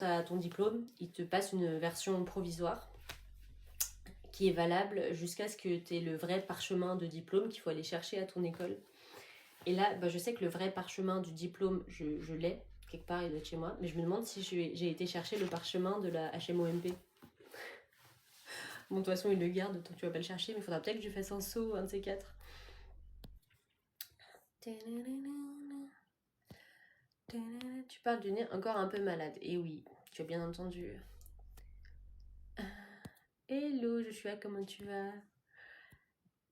à ton diplôme, ils te passent une version provisoire qui est valable jusqu'à ce que tu aies le vrai parchemin de diplôme qu'il faut aller chercher à ton école. Et là, je sais que le vrai parchemin du diplôme, je l'ai, quelque part, il doit être chez moi, mais je me demande si j'ai été chercher le parchemin de la HMOMP. Bon, de toute façon, il le garde, donc tu vas pas le chercher, mais il faudra peut-être que je fasse un saut, un de ces quatre. Tu parles du nez encore un peu malade. Et oui, tu as bien entendu. Hello Joshua, comment tu vas?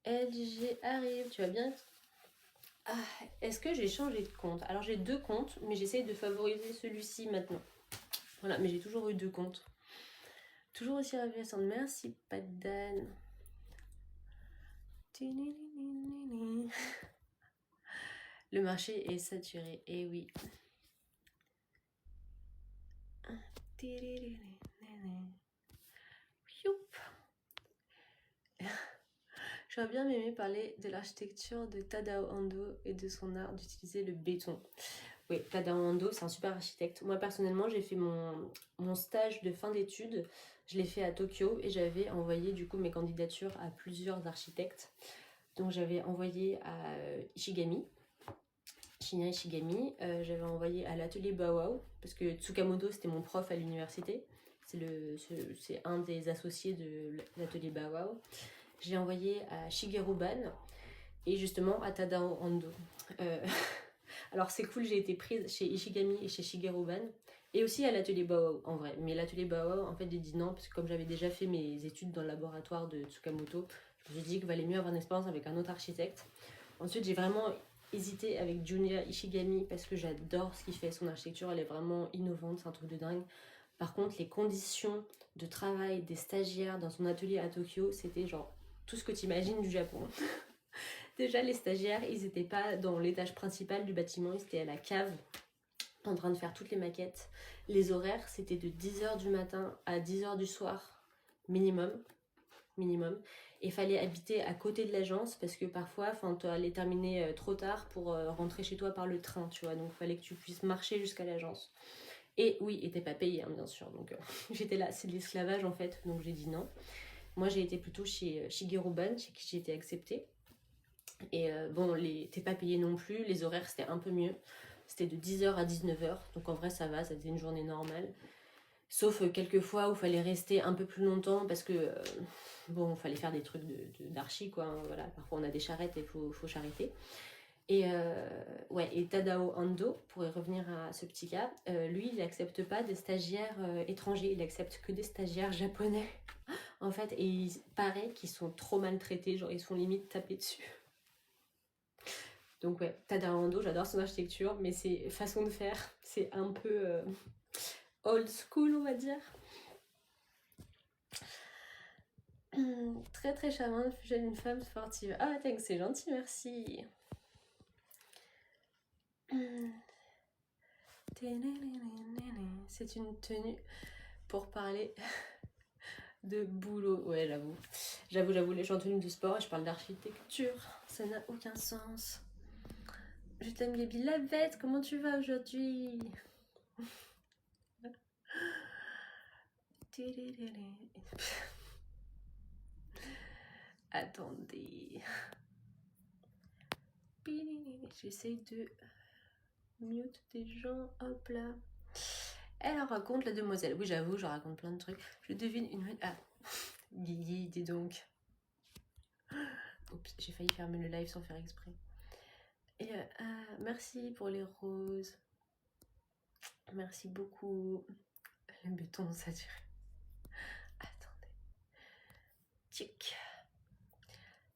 LG arrive, tu vas bien? Est-ce que j'ai changé de compte? Alors j'ai 2 comptes, mais j'essaye de favoriser celui-ci maintenant. Voilà, mais j'ai toujours eu 2 comptes. Toujours aussi ravissante. Merci, Padan. Le marché est saturé, et oui. J'aurais bien aimé parler de l'architecture de Tadao Ando et de son art d'utiliser le béton. Oui, Tadao Ando, c'est un super architecte. Moi, personnellement, j'ai fait mon stage de fin d'études. Je l'ai fait à Tokyo et j'avais envoyé du coup mes candidatures à plusieurs architectes. Donc, j'avais envoyé à Ishigami, Shinya Ishigami. J'avais envoyé à l'atelier Bauhaus, parce que Tsukamoto, c'était mon prof à l'université. C'est un des associés de l'atelier Bauhaus. J'ai envoyé à Shigeru Ban et justement à Tadao Ando. Alors c'est cool, j'ai été prise chez Ishigami et chez Shigeru Ban et aussi à l'atelier Bauhaus en vrai. Mais l'atelier Bauhaus, en fait, j'ai dit non parce que comme j'avais déjà fait mes études dans le laboratoire de Tsukamoto, je me suis dit qu'il valait mieux avoir une expérience avec un autre architecte. Ensuite, j'ai vraiment hésité avec Junya Ishigami parce que j'adore ce qu'il fait. Son architecture, elle est vraiment innovante, c'est un truc de dingue. Par contre, les conditions de travail des stagiaires dans son atelier à Tokyo, c'était genre tout ce que tu imagines du Japon. Déjà, les stagiaires, ils n'étaient pas dans l'étage principal du bâtiment, ils étaient à la cave en train de faire toutes les maquettes. Les horaires, c'était de 10h du matin à 10h du soir, minimum. Et fallait habiter à côté de l'agence parce que parfois, tu allais terminer trop tard pour rentrer chez toi par le train, tu vois. Donc, il fallait que tu puisses marcher jusqu'à l'agence. Et oui, et t'es pas payé, hein, bien sûr. Donc, j'étais là, c'est de l'esclavage en fait. Donc, j'ai dit non. Moi, j'ai été plutôt chez Shigeru Ban, chez qui j'ai été acceptée. Et bon, t'es pas payé non plus. Les horaires, c'était un peu mieux. C'était de 10h à 19h. Donc, en vrai, ça va, ça faisait une journée normale. Sauf quelques fois où il fallait rester un peu plus longtemps parce que, bon, il fallait faire des trucs d'archi, quoi. Hein, voilà. Parfois, on a des charrettes et il faut charretter. Et ouais, et Tadao Ando, pour y revenir à ce petit cas, lui, il n'accepte pas des stagiaires étrangers, il accepte que des stagiaires japonais, en fait, et il paraît qu'ils sont trop maltraités, genre ils sont limite tapés dessus. Donc ouais, Tadao Ando, j'adore son architecture, mais ses façons de faire, c'est un peu old school, on va dire. Très très charmante, jeune femme sportive. Ah, thanks, c'est gentil, merci. C'est une tenue pour parler de boulot. Ouais, j'avoue, je suis en tenue de sport et je parle d'architecture. Ça n'a aucun sens. Je t'aime, Gaby Lavette, comment tu vas aujourd'hui? Attendez. J'essaye de mute des gens. Hop là. Elle raconte la demoiselle. Oui, j'avoue, je raconte plein de trucs. Je devine une... Ah, Guigui, dis donc. Oups, j'ai failli fermer le live sans faire exprès. Et merci pour les roses. Merci beaucoup. Le béton saturé. Attendez. Tic.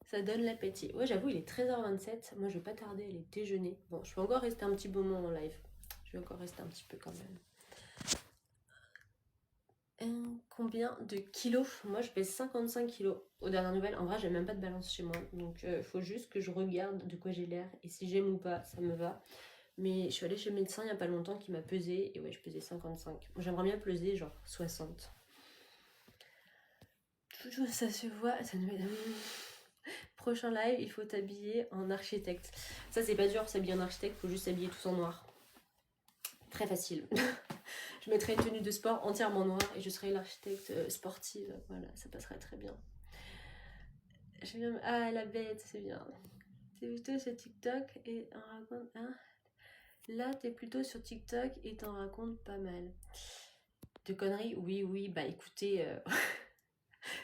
Ça donne l'appétit. Ouais, j'avoue, il est 13h27. Moi, je vais pas tarder à aller déjeuner. Bon, je vais encore rester un petit moment en live. Je vais encore rester un petit peu quand même. Combien de kilos? Moi, je pèse 55 kilos. Aux dernières nouvelles, en vrai, j'ai même pas de balance chez moi. Donc, il faut juste que je regarde de quoi j'ai l'air. Et si j'aime ou pas, ça me va. Mais je suis allée chez le médecin il y a pas longtemps qui m'a pesé. Et ouais, je pesais 55. J'aimerais bien peser genre 60. Ça se voit. Ça nous... Prochain live, il faut t'habiller en architecte. Ça, c'est pas dur, s'habiller en architecte. Il faut juste s'habiller tous en noir. Très facile. Je mettrai une tenue de sport entièrement noire et je serai l'architecte sportive. Voilà, ça passerait très bien. Ah, la bête, c'est bien. T'es plutôt sur TikTok et t'en racontes... Hein, là, t'es plutôt sur TikTok et t'en racontes pas mal. De conneries? Oui, bah écoutez...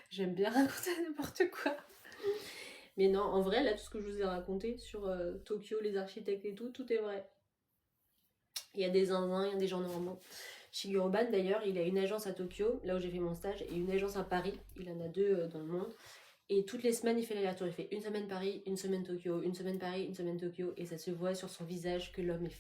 J'aime bien raconter n'importe quoi. Mais non, en vrai, là, tout ce que je vous ai raconté sur Tokyo, les architectes et tout, tout est vrai. Il y a des zinzins, il y a des gens normaux. Shigeru Ban, d'ailleurs, il a une agence à Tokyo, là où j'ai fait mon stage, et une agence à Paris. Il en a deux dans le monde. Et toutes les semaines, il fait l'aller-retour. Il fait une semaine Paris, une semaine Tokyo, une semaine Paris, une semaine Tokyo. Et ça se voit sur son visage que l'homme est